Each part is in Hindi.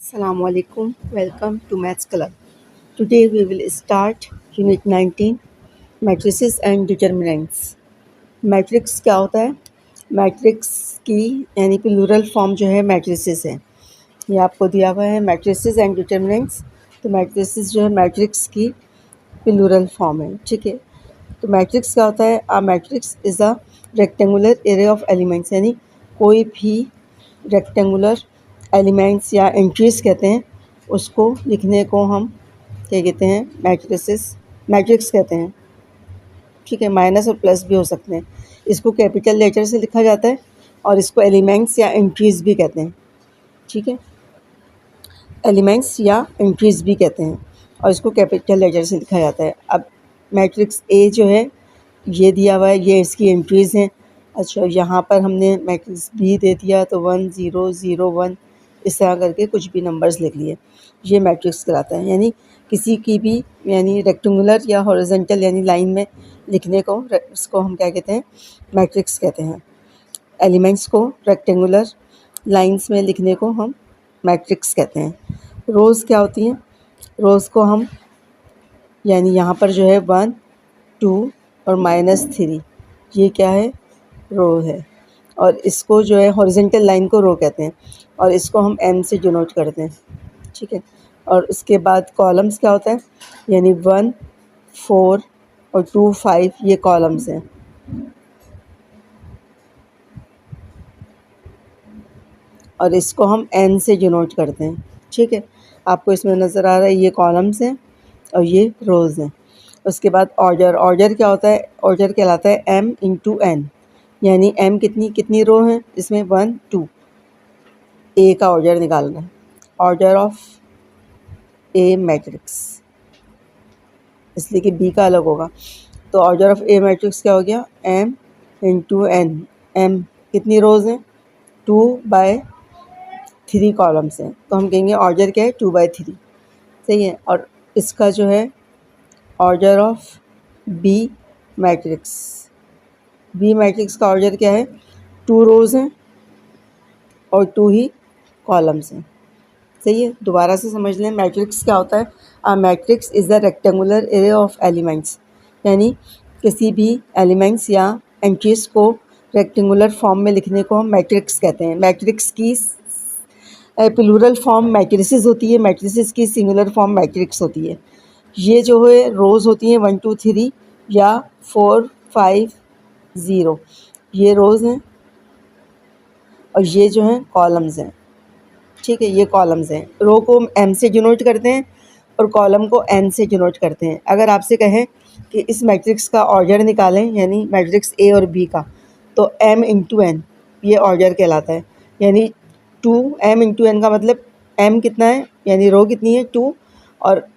Assalamu alaikum. Welcome to Maths Club. Today we will start Unit 19 Matrices and Determinants. Matrix क्या होता है? मैट्रिक्स की यानी प्लूरल फॉर्म जो है मैट्रिसेस है। ये आपको दिया हुआ है मैट्रिसेस एंड डिटर्मिनेंट्स। तो मैट्रिसेस जो है मैट्रिक्स की प्लूरल फॉर्म है, ठीक है। तो मैट्रिक्स क्या होता है? A matrix is a rectangular array of elements, यानी कोई भी रेक्टेंगुलर एलिमेंट्स या एंट्रीज कहते हैं उसको लिखने को हम क्या कहते हैं? मैट्रिक्स कहते हैं, ठीक है। माइनस और प्लस भी हो सकते हैं। इसको कैपिटल लेटर से लिखा जाता है और इसको एलिमेंट्स या एंट्रीज भी कहते हैं, ठीक है। एलिमेंट्स या एंट्रीज भी कहते हैं और इसको कैपिटल लेटर से लिखा जाता है। अब मैट्रिक्स ए जो है ये दिया हुआ है, ये इसकी एंट्रीज़ हैं। अच्छा, यहाँ पर हमने मैट्रिक्स बी दे दिया तो 1 0 0 1 इस तरह करके कुछ भी नंबर्स लिख लिए। ये मैट्रिक्स कहलाता है, यानी किसी की भी यानी रेक्टेंगुलर या हॉरिजॉन्टल यानी लाइन में लिखने को इसको हम क्या कहते हैं? मैट्रिक्स कहते हैं। एलिमेंट्स को रेक्टेंगुलर लाइंस में लिखने को हम मैट्रिक्स कहते हैं। रोज़ क्या होती हैं? रोज़ को हम यानी यहाँ पर जो है 1 2 और -3 ये क्या है? रो है। और इसको जो है हॉरिजॉन्टल लाइन को रो कहते हैं और इसको हम एम से डिनोट करते हैं, ठीक है। और उसके बाद कॉलम्स क्या होता है? यानी 1 4 और 2 5 ये कॉलम्स हैं। और इसको हम एन से डिनोट करते हैं, ठीक है। आपको इसमें नज़र आ रहा है ये कॉलम्स हैं और ये रोज़ हैं। उसके बाद ऑर्डर क्या होता है? ऑर्डर कहलाता है एम इंटू एन, यानी एम कितनी कितनी रो हैं इसमें? 1 2 ए का ऑर्डर निकालना है। ऑर्डर ऑफ ए मैट्रिक्स, इसलिए कि बी का अलग होगा। तो ऑर्डर ऑफ ए मैट्रिक्स क्या हो गया? M into N. एम कितनी रोज़ हैं? 2/3 कॉलम्स हैं, तो हम कहेंगे ऑर्डर क्या है? 2/3, सही है। और इसका जो है order of B matrix, B matrix का ऑर्डर क्या है? 2 रोज़ हैं और 2 ही कॉलम्स हैं, सही है। दोबारा से समझ लें मैट्रिक्स क्या होता है। A matrix is the rectangular array of elements, यानी किसी भी एलिमेंट्स या एंट्रीज को रेक्टेंगुलर फॉर्म में लिखने को हम मैट्रिक्स कहते हैं। मैट्रिक्स की प्लूरल फॉर्म मैट्रिसेस होती है, मैट्रिसेस की सिंगुलर फॉर्म मैट्रिक्स होती है। ये जो है रोज़ होती हैं 1 2 3 या 4 5 0 ये रोज़ हैं और ये जो हैं कॉलम्स हैं, ठीक है। ये कॉलम्स हैं। रो को एम से डिनोट करते हैं और कॉलम को एन से डिनोट करते हैं। अगर आपसे कहें कि इस मैट्रिक्स का ऑर्डर निकालें यानी मैट्रिक्स ए और बी का, तो एम इंटू एन ये ऑर्डर कहलाता है। यानी 2 एम इंटू एन का मतलब एम कितना है यानी रो कितनी है? 2 और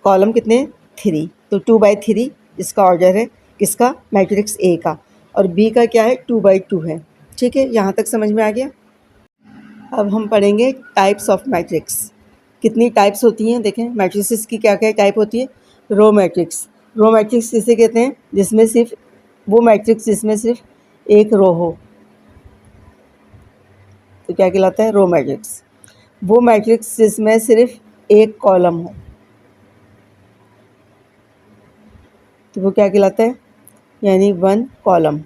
कॉलम कितने हैं? 3। तो 2/3 इसका ऑर्डर है, किसका? मैट्रिक्स ए का। और बी का क्या है? 2/2 है, ठीक है। यहाँ तक समझ में आ गया। अब हम पढ़ेंगे टाइप्स ऑफ मैट्रिक्स। कितनी टाइप्स होती हैं देखें। मैट्रिसेस की क्या क्या टाइप होती है? Row matrix. रो मैट्रिक्स किसे कहते हैं? जिसमें सिर्फ वो मैट्रिक्स जिसमें सिर्फ एक रो हो, तो क्या कहलाता है? Row matrix. वो मैट्रिक्स जिसमें सिर्फ एक कॉलम हो, तो वो क्या कहलाता है? यानी 1 कॉलम।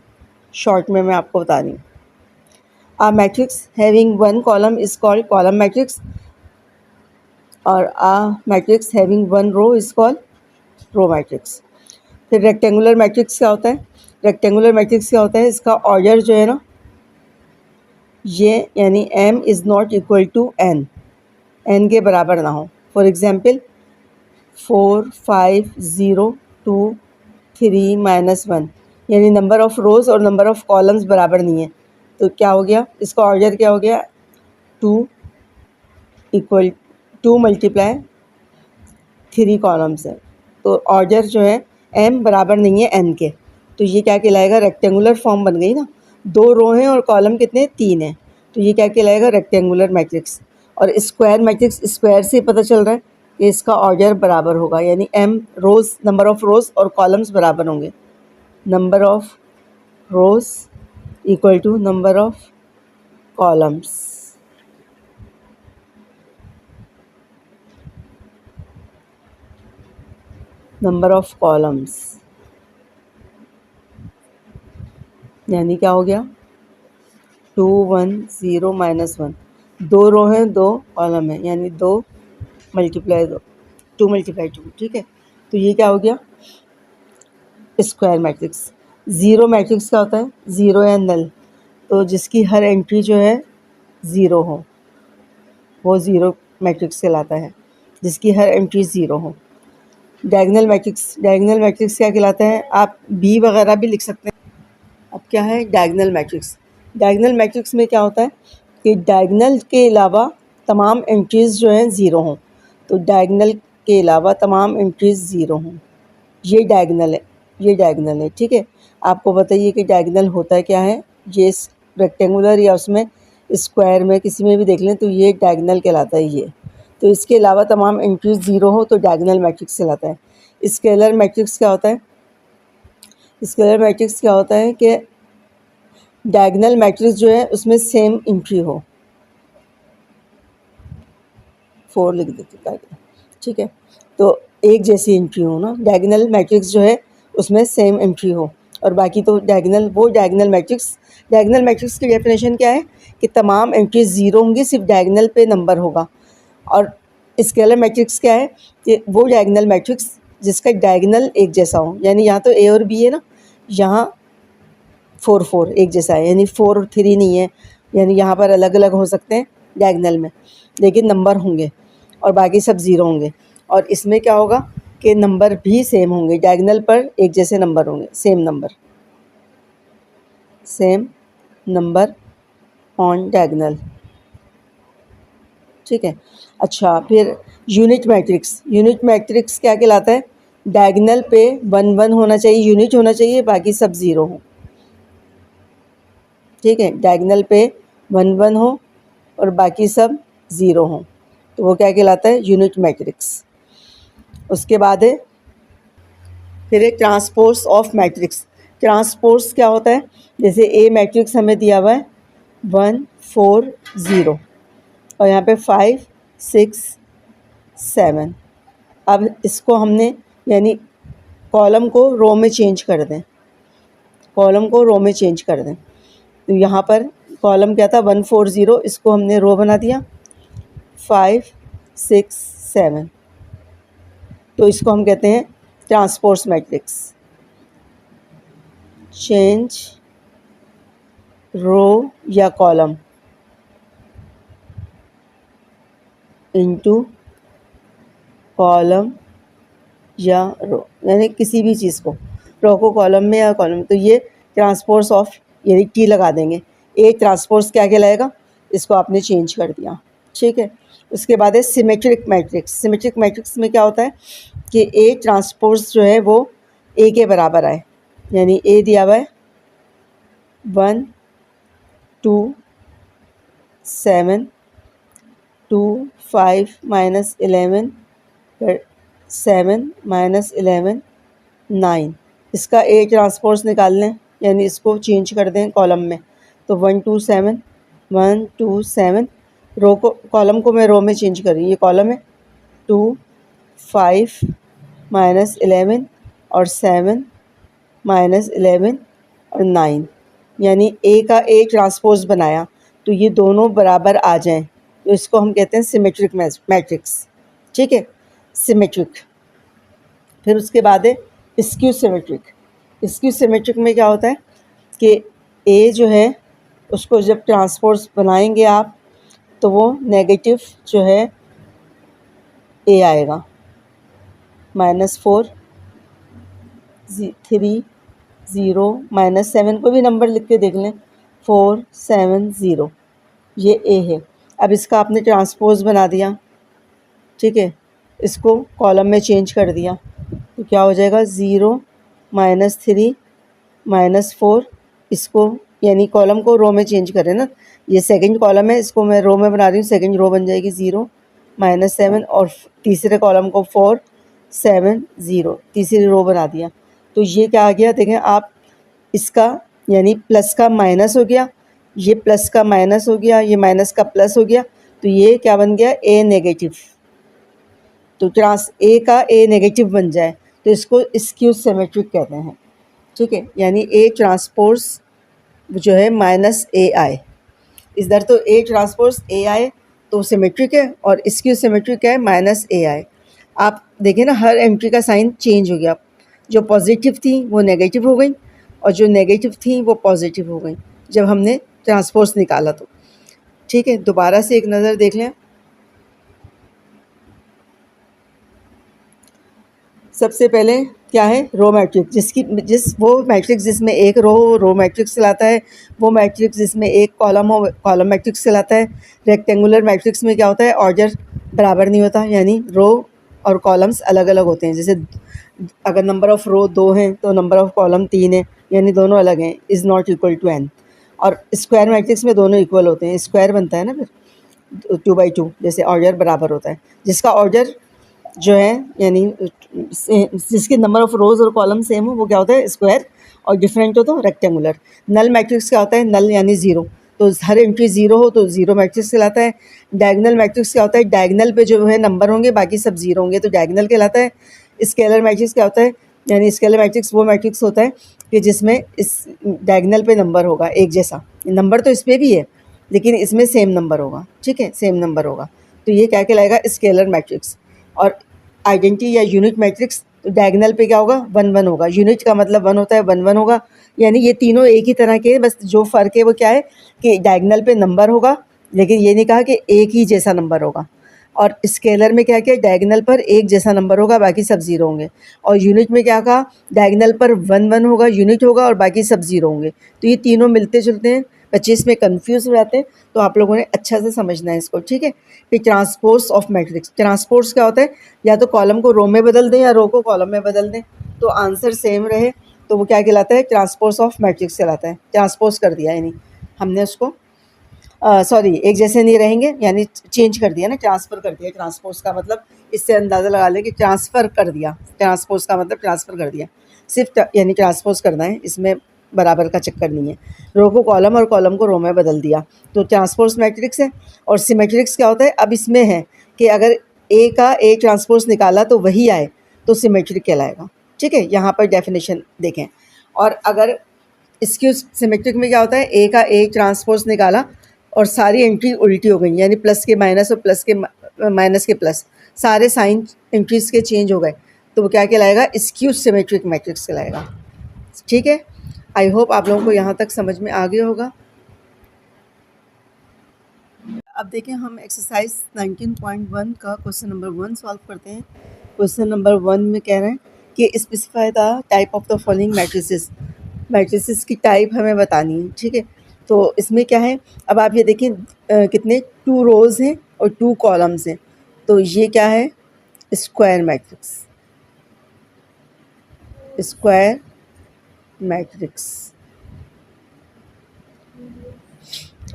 शॉर्ट में मैं आपको बता रही हूँ। A matrix having 1 column is called column matrix और a matrix having 1 row is called row matrix. फिर रेक्टेंगुलर मैट्रिक्स क्या होता है? रेक्टेंगुलर मैट्रिक्स क्या होता है? इसका ऑर्डर जो है ना ये यानी m is not equal to n, n के बराबर ना हो। फॉर एग्जांपल 4 5 0 2 3 -1 यानी नंबर ऑफ़ रोज़ और नंबर ऑफ़ कॉलम्स बराबर नहीं है, तो क्या हो गया? इसका ऑर्डर क्या हो गया? 2 इक्वल 2 मल्टीप्लाई 3 कॉलम्स है, तो ऑर्डर जो है m बराबर नहीं है n के, तो ये क्या कहलाएगा? रेक्टेंगुलर फॉर्म बन गई ना। 2 रो हैं और कॉलम कितने? 3 हैं, तो ये क्या कहलाएगा? Rectangular matrix. और स्क्वायर मैट्रिक्स, स्क्वायर से पता चल रहा है कि इसका ऑर्डर बराबर होगा, यानी m rows number of rows और कॉलम्स बराबर होंगे। Number of rows equal to number of columns, number of columns, यानी क्या हो गया 2 1 0 -1, 2 रो हैं 2 कॉलम है, यानी 2 मल्टीप्लाई 2 मल्टीप्लाई 2, ठीक है। तो ये क्या हो गया स्क्वायर मैट्रिक्स। ज़ीरो मैट्रिक्स क्या होता है, ज़ीरो या नल, तो जिसकी हर एंट्री जो है ज़ीरो हो वो ज़ीरो मैट्रिक्स कहलाता है, जिसकी हर एंट्री ज़ीरो हो। डायगोनल मैट्रिक्स, डायगोनल मैट्रिक्स क्या कहलाता है, आप बी वगैरह भी लिख सकते हैं। अब क्या है डायगोनल मैट्रिक्स। डायगोनल मैट्रिक्स में क्या होता है कि डायगोनल के अलावा तमाम एंट्रीज़ जो हैं ज़ीरो हों, तो डायगोनल के अलावा तमाम एंट्रीज़ ज़ीरो हों, ये डायगोनल है, ये डायगोनल है, ठीक है। आपको बताइए कि डायगोनल होता क्या है, ये रेक्टेंगुलर या उसमें स्क्वायर में किसी में भी देख लें तो ये डायगोनल कहलाता है ये। तो इसके अलावा तमाम एंट्रीज ज़ीरो हो तो डायगोनल मैट्रिक्स कहलाता है। स्केलर मैट्रिक्स क्या होता है, स्केलर मैट्रिक्स क्या होता है कि डायगोनल मैट्रिक्स जो है उसमें सेम एंट्री हो, 4 लिख देते हैं, ठीक है। तो एक जैसी एंट्री हो ना, डायगोनल मैट्रिक्स जो है उसमें सेम एंट्री हो, और बाकी तो डायगोनल, वो डायगोनल मैट्रिक्स की डेफिनेशन क्या है कि तमाम एंट्रीज ज़ीरो होंगी, सिर्फ डायगोनल पे नंबर होगा। और स्केलर मैट्रिक्स क्या है कि वो डायगोनल मैट्रिक्स जिसका डायगोनल एक जैसा हो, यानी यहाँ तो ए और बी है ना, यहाँ 4 4 एक जैसा है, यानी 4 और 3 नहीं है, यानी यहाँ पर अलग अलग हो सकते हैं डायगोनल में, लेकिन नंबर होंगे और बाकी सब ज़ीरो होंगे। और इसमें क्या होगा कि नंबर भी सेम होंगे, डायगोनल पर एक जैसे नंबर होंगे, सेम नंबर ऑन डायगोनल, ठीक है। अच्छा, फिर यूनिट मैट्रिक्स क्या कहलाता है, डायगोनल पे 1 1 होना चाहिए, यूनिट होना चाहिए, बाकी सब ज़ीरो हो, ठीक है। डायगोनल पे 1 1 हो और बाकी सब ज़ीरो हो, तो वो क्या कहलाता है यूनिट मैट्रिक्स। उसके बाद है फिर एक ट्रांसपोज ऑफ मैट्रिक्स। ट्रांसपोज क्या होता है, जैसे ए मैट्रिक्स हमें दिया हुआ है 1 4 0 और यहाँ पे 5 6 7, अब इसको हमने यानी कॉलम को रो में चेंज कर दें, तो यहाँ पर कॉलम क्या था 1 4 0, इसको हमने रो बना दिया 5 6 7, तो इसको हम कहते हैं ट्रांसपोज मैट्रिक्स। चेंज रो या कॉलम इनटू कॉलम या रो, यानी किसी भी चीज़ को, रो को कॉलम में या कॉलम, तो ये ट्रांसपोज ऑफ, यानी टी लगा देंगे, ए ट्रांसपोज क्या कहलाएगा, इसको आपने चेंज कर दिया, ठीक है। उसके बाद है सिमेट्रिक मैट्रिक्स में क्या होता है कि ए ट्रांसपोज जो है वो ए के बराबर आए, यानी ए दिया हुआ है 1 2 7 2 5 -11 7 -11 9, इसका ए ट्रांसपोज निकाल लें, यानी इसको चेंज कर दें कॉलम में, तो 1 2 7 रो को, कॉलम को मैं रो में चेंज कर रही हूँ, ये कॉलम है 2 5 -11 और 7 -11 और 9, यानी ए का ए ट्रांसपोज बनाया, तो ये दोनों बराबर आ जाएं, तो इसको हम कहते हैं सिमेट्रिक मैट्रिक्स, ठीक है, सिमेट्रिक। फिर उसके बाद है स्क्यू सिमेट्रिक में क्या होता है कि ए जो है उसको जब ट्रांसपोज बनाएंगे आप तो वो नेगेटिव जो है ए आएगा, -4 3 0 -7, को भी नंबर लिख के देख लें, 4 7 0, ये ए है। अब इसका आपने ट्रांसपोज बना दिया, ठीक है, इसको कॉलम में चेंज कर दिया, तो क्या हो जाएगा 0 -3 -4, इसको यानी कॉलम को रो में चेंज करें ना, ये सेकंड कॉलम है, इसको मैं रो में बना रही हूँ, सेकंड रो बन जाएगी 0 -7, और तीसरे कॉलम को 4 7 0, तीसरी रो बना दिया, तो ये क्या आ गया देखें आप, इसका यानी प्लस का माइनस हो गया, ये प्लस का माइनस हो गया, ये माइनस का प्लस हो गया, तो ये क्या बन गया ए नेगेटिव, तो ए का ए नेगेटिव बन जाए तो इसको स्क्यू सिमेट्रिक कहते हैं, ठीक है। यानी ए ट्रांसपोज जो है माइनस ए आई, इधर तो ए ट्रांसपोज ए आई तो सिमेट्रिक है, और स्क्यू सिमेट्रिक है माइनस ए आई। आप देखें ना, हर एंट्री का साइन चेंज हो गया, जो पॉजिटिव थी वो नेगेटिव हो गई, और जो नेगेटिव थी वो पॉजिटिव हो गई जब हमने ट्रांसपोज निकाला तो, ठीक है। दोबारा से एक नज़र देख लें। सबसे पहले क्या है, रो मैट्रिक्स, वो मैट्रिक्स जिसमें एक रो मैट्रिक्स कहलाता है, वो मैट्रिक्स जिसमें एक कॉलम हो कॉलम मैट्रिक्स कहलाता है। रेक्टेंगुलर मैट्रिक्स में क्या होता है, ऑर्डर बराबर नहीं होता, यानी रो और कॉलम्स अलग अलग होते हैं। जैसे अगर नंबर ऑफ़ रो 2 हैं तो नंबर ऑफ़ कॉलम 3 है, यानी दोनों अलग हैं, is not equal to n। और स्क्वायर मैट्रिक्स में दोनों इक्वल होते हैं, स्क्वायर बनता है ना फिर 2 बाई 2, जैसे ऑर्डर बराबर होता है। जिसका ऑर्डर जो है यानी जिसके नंबर ऑफ़ रोज़ और कॉलम सेम हो वो क्या होता है, स्क्वायर, और डिफरेंट हो तो रेक्टेंगुलर। नल मैट्रिक्स क्या होता है, नल यानी ज़ीरो, तो हर एंट्री ज़ीरो हो तो ज़ीरो मैट्रिक्स कहलाता है। डायगनल मैट्रिक्स क्या होता है, डायगनल पे जो है नंबर होंगे बाकी सब ज़ीरो होंगे तो डायगनल कहलाता है। स्केलर मैट्रिक्स क्या होता है, यानी स्केलर मैट्रिक्स वो मैट्रिक्स होता है कि जिसमें इस डायगनल पे नंबर होगा एक जैसा, नंबर तो इस पर भी है लेकिन इसमें सेम नंबर होगा, ठीक है, सेम नंबर होगा, तो ये क्या कहलाएगा, स्केलर मैट्रिक्स। और आइडेंटिटी या यूनिट मैट्रिक्स, तो डायगनल पे क्या होगा, 1 1 होगा, यूनिट का मतलब 1 होता है, 1 1 होगा। यानी ये तीनों एक ही तरह के, बस जो फ़र्क है वो क्या है कि डायगनल पे नंबर होगा, लेकिन ये नहीं कहा कि एक ही जैसा नंबर होगा। और स्केलर में क्या किया, डायगनल पर एक जैसा नंबर होगा बाकी सब ज़ीरो होंगे। और यूनिट में क्या कहा, डायगनल पर 1 1 होगा, यूनिट होगा, और बाकी सब ज़ीरो होंगे। तो ये तीनों मिलते जुलते हैं, बच्चे इसमें कंफ्यूज हो जाते हैं, तो आप लोगों ने अच्छा से समझना है इसको, ठीक है। फिर ट्रांसपोज ऑफ मैट्रिक्स, ट्रांसपोज क्या होता है, या तो कॉलम को रो में बदल दें या रो को कॉलम में बदल दें, तो आंसर सेम रहे तो वो क्या कहलाता है, ट्रांसपोज ऑफ मैट्रिक्स कहलाता है। ट्रांसपोज कर दिया यानी हमने उसको सॉरी एक जैसे नहीं रहेंगे, यानी चेंज कर दिया ना, ट्रांसफ़र कर दिया। ट्रांसपोज का मतलब इससे अंदाज़ा लगा लें कि ट्रांसफ़र कर दिया, ट्रांसपोज का मतलब ट्रांसफ़र कर दिया, सिर्फ यानी ट्रांसपोज करना है, इसमें बराबर का चक्कर नहीं है। रो को कॉलम और कॉलम को रो में बदल दिया तो ट्रांसपोज मैट्रिक्स है। और सिमेट्रिक्स क्या होता है, अब इसमें है कि अगर ए का ए ट्रांसपोज निकाला तो वही आए तो सिमेट्रिक कहलाएगा, ठीक है। यहाँ पर डेफिनेशन देखें। और अगर स्क्यू सिमेट्रिक में क्या होता है, ए का ए ट्रांसपोज निकाला और सारी एंट्री उल्टी हो गई, यानी प्लस के माइनस और प्लस के माइनस के प्लस, सारे साइन एंट्रीज के चेंज हो गए, तो वो क्या कहलाएगा, स्क्यू सिमेट्रिक मैट्रिक्स कहलाएगा, ठीक है। आई होप आप लोगों को यहाँ तक समझ में आ गया होगा। अब देखें हम एक्सरसाइज 19.1 का क्वेश्चन नंबर 1 सॉल्व करते हैं। क्वेश्चन नंबर 1 में कह रहे हैं कि specify the type of the following matrices, matrices की टाइप हमें बतानी है, ठीक है। तो इसमें क्या है, अब आप ये देखें कितने 2 रोज़ हैं और 2 कॉलम्स हैं, तो ये क्या है, स्क्वायर मैट्रिक्स, स्क्वायर मैट्रिक्स।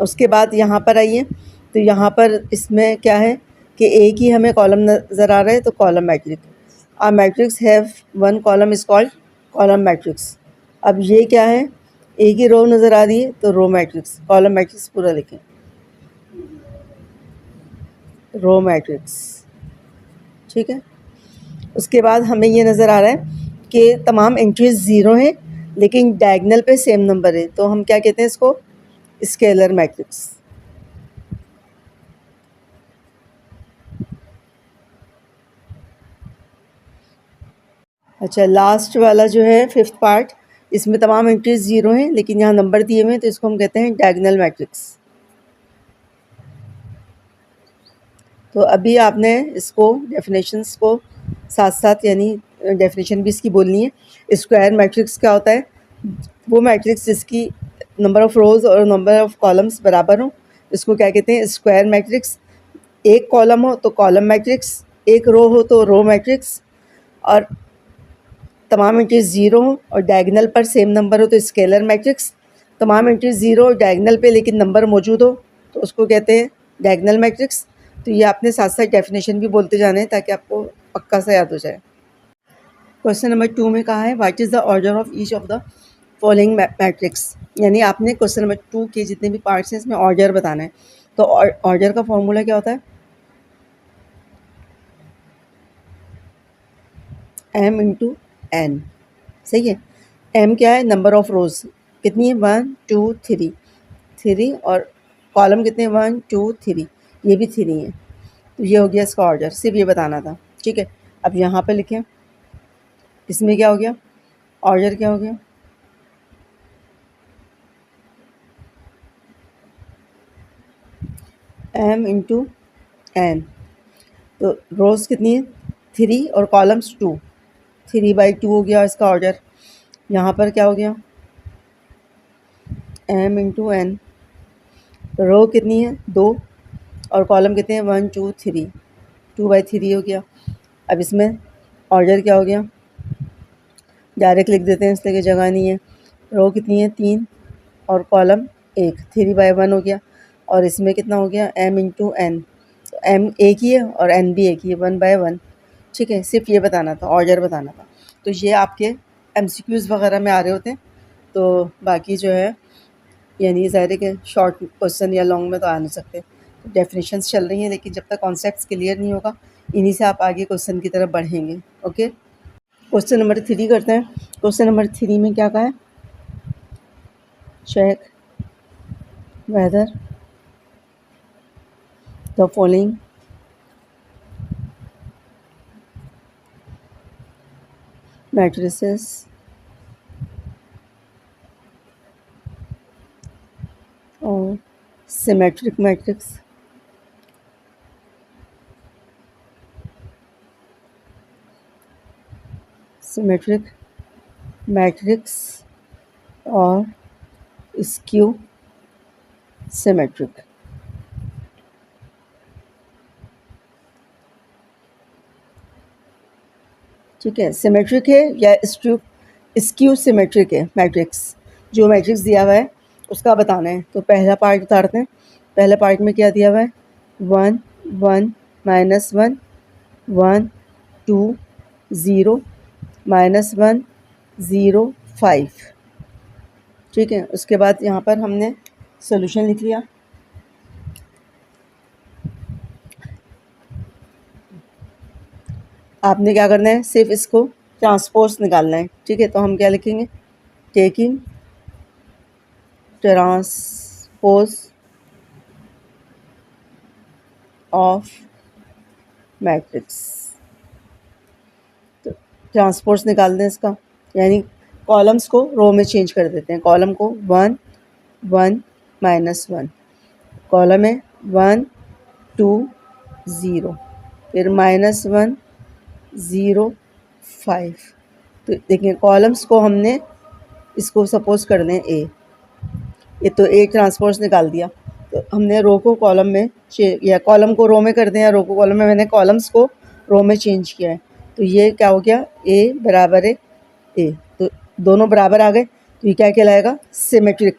उसके बाद यहाँ पर आइए, तो यहाँ पर इसमें क्या है कि एक ही हमें कॉलम नज़र आ रहा है, तो column matrix. A matrix have 1 column is called column matrix. अब ये क्या है, एक ही रो नज़र आ रही है तो रो मैट्रिक्स, कॉलम मैट्रिक्स पूरा लिखें, रो मैट्रिक्स, ठीक है। उसके बाद हमें ये नज़र आ रहा है कि तमाम एंट्रीज ज़ीरो हैं लेकिन डायगनल पे सेम नंबर है, तो हम क्या कहते हैं इसको, स्केलर मैट्रिक्स। अच्छा, लास्ट वाला जो है 5th पार्ट, इसमें तमाम एंट्रीज ज़ीरो हैं लेकिन यहाँ नंबर दिए हुए हैं, तो इसको हम कहते हैं डायगनल मैट्रिक्स। तो अभी आपने इसको डेफिनेशंस को साथ साथ, यानी डेफिनेशन भी इसकी बोलनी है। स्क्वायर मैट्रिक्स क्या होता है, वो मैट्रिक्स जिसकी नंबर ऑफ़ रोज़ और नंबर ऑफ़ कॉलम्स बराबर हो, इसको क्या कहते हैं, स्क्वायर मैट्रिक्स। एक कॉलम हो तो कॉलम मैट्रिक्स, एक रो हो तो रो मैट्रिक्स, और तमाम एंट्रीज ज़ीरो हो और डायगनल पर सेम नंबर हो तो स्केलर मैट्रिक्स। तमाम एंट्रीज ज़ीरो और डायगनल पे लेकिन नंबर मौजूद हो तो उसको कहते हैं डायगनल मैट्रिक्स। तो ये आपने साथ साथ डेफिनेशन भी बोलते जाना है ताकि आपको पक्का सा याद हो जाए। क्वेश्चन नंबर 2 में कहा है what is the order of each of the following matrix, यानी आपने क्वेश्चन नंबर 2 के जितने भी पार्ट्स हैं इसमें ऑर्डर बताना है। तो ऑर्डर का फॉर्मूला क्या होता है, m इंटू n। सही है। m क्या है? नंबर ऑफ रोज़ कितनी है? 1 2 3 3 और कॉलम कितने? 1 2 3, ये भी 3 है। तो ये हो गया इसका ऑर्डर, सिर्फ ये बताना था। ठीक है, अब यहाँ पे लिखें, इसमें क्या हो गया? ऑर्डर क्या हो गया? m into n। तो रोज़ कितनी है? 3 और कॉलम्स 2, 3/2 हो गया इसका ऑर्डर। यहाँ पर क्या हो गया? m into n। रो कितनी है? 2 और कॉलम कितने हैं? 1 2 3, 2/3 हो गया। अब इसमें ऑर्डर क्या हो गया? डायरेक्ट लिख देते हैं इसलिए कि जगह नहीं है। रो कितनी है? 3 और कॉलम 1, 3/1 हो गया। और इसमें कितना हो गया? m into n। तो m एक ही है और n भी एक ही है, 1/1। ठीक है, सिर्फ ये बताना था, ऑर्डर बताना था। तो ये आपके MCQs वगैरह में आ रहे होते हैं। तो बाकी जो है यानी ज़ाहिर है कि शॉर्ट क्वेश्चन या लॉन्ग में तो आ नहीं सकते। तो डेफिनेशंस चल रही हैं, लेकिन जब तक कॉन्सेप्ट्स क्लियर नहीं होगा, इन्हीं से आप आगे क्वेश्चन की तरफ बढ़ेंगे। ओके, क्वेश्चन नंबर 3 करते हैं। क्वेश्चन नंबर 3 में क्या कहा है? Check whether the following matrices or symmetric matrix और skew symmetric। ठीक है, सिमेट्रिक है या स्क्यू सिमेट्रिक है मैट्रिक्स। जो मैट्रिक्स दिया हुआ है उसका बताना है। तो पहला पार्ट उतारते हैं। पहले पार्ट में क्या दिया हुआ है? 1 1 -1 1 2 0 -1 0 5। ठीक है, उसके बाद यहाँ पर हमने सॉल्यूशन लिख लिया। आपने क्या करना है? सिर्फ इसको ट्रांसपोज निकालना है। ठीक है, तो हम क्या लिखेंगे? Taking transpose of matrix. तो ट्रांसपोज निकाल दें इसका, यानी कॉलम्स को रो में चेंज कर देते हैं। कॉलम को 1 1 -1, कॉलम है 1 2 0, फिर -1 0 5। तो देखिए कॉलम्स को हमने इसको सपोज कर दें ए, ये तो ए ट्रांसपोज निकाल दिया। तो हमने रो को कॉलम में या कॉलम को रो में कर दें या रो को कॉलम में, मैंने कॉलम्स को रो में चेंज किया है। तो ये क्या हो गया? ए बराबर है ए, तो दोनों बराबर आ गए। तो ये क्या कहलाएगा? सिमेट्रिक।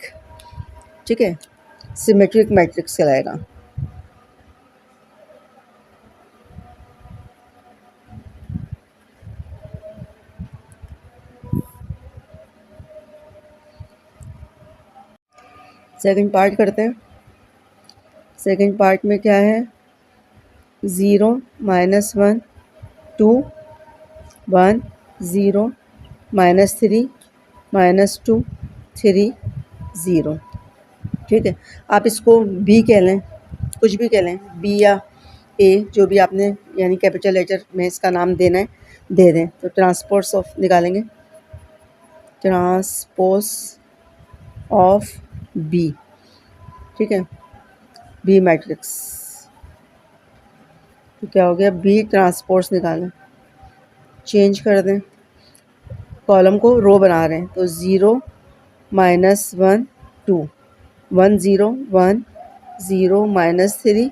ठीक है, सिमेट्रिक मैट्रिक्स कहलाएगा। सेकंड पार्ट करते हैं। सेकंड पार्ट में क्या है? 0 -1 2 1 0 -3 -2 3 0। ठीक है, आप इसको बी कह लें, कुछ भी कह लें, बी या ए, जो भी आपने यानी कैपिटल लेटर में इसका नाम देना है दे दें। तो ट्रांसपोज ऑफ निकालेंगे, ट्रांसपोज ऑफ बी। ठीक है, बी मैट्रिक्स। तो क्या हो गया? बी ट्रांसपोज निकालें, चेंज कर दें, कॉलम को रो बना रहे हैं। तो 0 -1 2 1 0 1 0 -3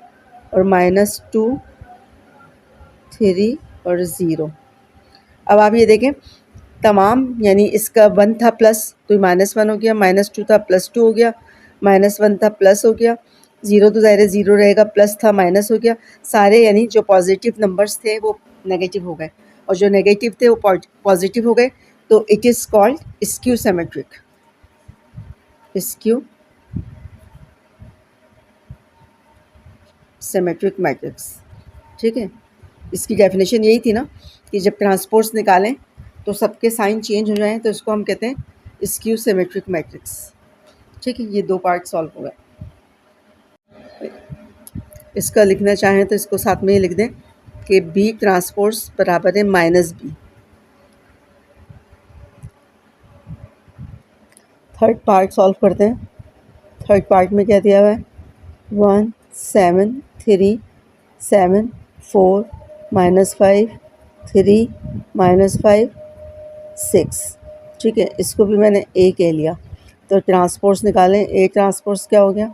और -2 3 और 0। अब आप ये देखें तमाम, यानी इसका 1 था प्लस तो -1 हो गया, -2 था +2 हो गया, -1 था प्लस हो गया, 0 तो ज़ाहिर है 0 रहेगा, प्लस था माइनस हो गया। सारे यानी जो पॉजिटिव नंबर्स थे वो नेगेटिव हो गए और जो नेगेटिव थे वो पॉजिटिव हो गए। तो it is called skew symmetric. Skew symmetric matrix. ठीक है, इसकी डेफिनेशन यही थी ना कि जब ट्रांसपोज निकालें तो सबके साइन चेंज हो जाएं तो इसको हम कहते हैं स्क्यू सिमेट्रिक मैट्रिक्स। ठीक है, ये 2 पार्ट सॉल्व हो गए। इसका लिखना चाहें तो इसको साथ में ही लिख दें कि बी ट्रांसपोज बराबर है -b। थर्ड पार्ट सॉल्व करते हैं। थर्ड पार्ट में क्या दिया हुआ है, 1 7 3 7 4 -5 3 -5 6। ठीक है, इसको भी मैंने ए कह लिया। तो ट्रांसपोज निकालें, ए ट्रांसपोज क्या हो गया,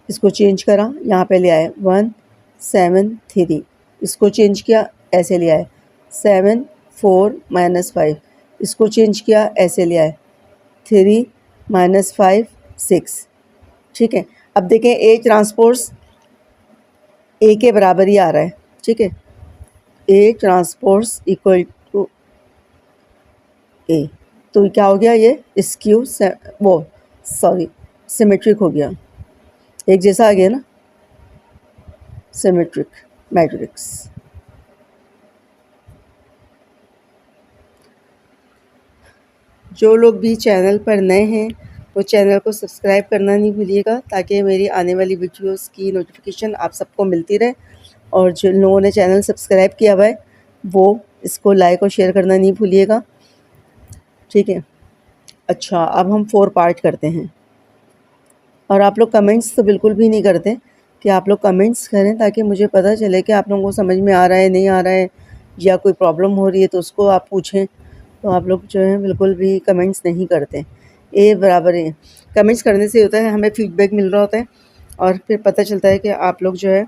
इसको चेंज करा, यहाँ पे ले आए 1 7 3, इसको चेंज किया ऐसे ले आए 7 4 -5, इसको चेंज किया ऐसे ले आए 3 -5 6। ठीक है, अब देखें ए ट्रांसपोज ए के बराबर ही आ रहा है। ठीक है, ए ट्रांसपोज इक्वल टू ए, तो क्या हो गया, ये स्क्यू सिमेट्रिक हो गया, एक जैसा आ गया ना, सिमेट्रिक मैट्रिक्स। जो लोग भी चैनल पर नए हैं वो चैनल को सब्सक्राइब करना नहीं भूलिएगा, ताकि मेरी आने वाली वीडियोस की नोटिफिकेशन आप सबको मिलती रहे। और जो लोगों ने चैनल सब्सक्राइब किया हुआ है वो इसको लाइक और शेयर करना नहीं भूलिएगा। ठीक है, अच्छा अब हम 4 पार्ट करते हैं। और आप लोग कमेंट्स तो बिल्कुल भी नहीं करते कि आप लोग कमेंट्स करें, ताकि मुझे पता चले कि आप लोगों को समझ में आ रहा है, नहीं आ रहा है, या कोई प्रॉब्लम हो रही है तो उसको आप पूछें। तो आप लोग जो है बिल्कुल भी कमेंट्स नहीं करते। ए बराबर है, कमेंट्स करने से होता है हमें फीडबैक मिल रहा होता है, और फिर पता चलता है कि आप लोग जो है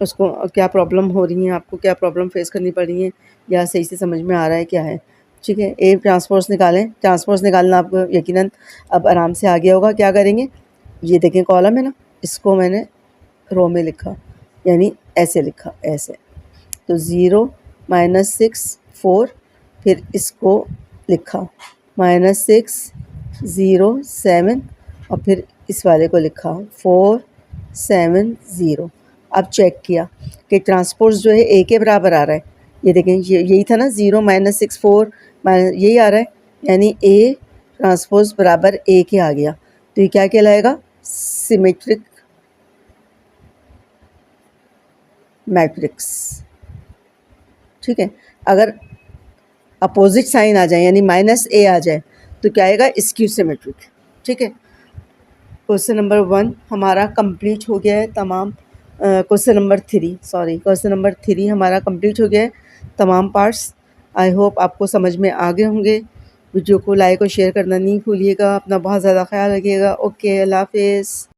उसको क्या प्रॉब्लम हो रही है, आपको क्या प्रॉब्लम फेस करनी पड़ रही है, या सही से समझ में आ रहा है क्या है। ठीक है, ए ट्रांसपोज निकालें। ट्रांसपोज निकालना आपको यकीनन अब आराम से आ गया होगा। क्या करेंगे, ये देखें कॉलम है ना, इसको मैंने रो में लिखा, यानी ऐसे लिखा, ऐसे। तो 0 -6 4, फिर इसको लिखा -6 0 7, और फिर इस वाले को लिखा 4 7 0। अब चेक किया कि ट्रांसपोज जो है ए के बराबर आ रहा है। ये देखें, ये यही था ना, 0 -6 4 यही आ रहा है, यानी ए ट्रांसपोज बराबर ए के आ गया। तो ये क्या कहलाएगा, सिमेट्रिक मैट्रिक्स। ठीक है, अगर अपोजिट साइन आ जाए यानी -a आ जाए तो क्या आएगा, स्क्यू सिमेट्रिक। ठीक है, क्वेश्चन नंबर 1 हमारा कंप्लीट हो गया है तमाम। क्वेश्चन नंबर 3 हमारा कंप्लीट हो गया है तमाम पार्ट्स। आई होप आपको समझ में आ गए होंगे। वीडियो को लाइक और शेयर करना नहीं भूलिएगा। अपना बहुत ज़्यादा ख्याल रखिएगा। ओके, अल्लाह हाफिज़।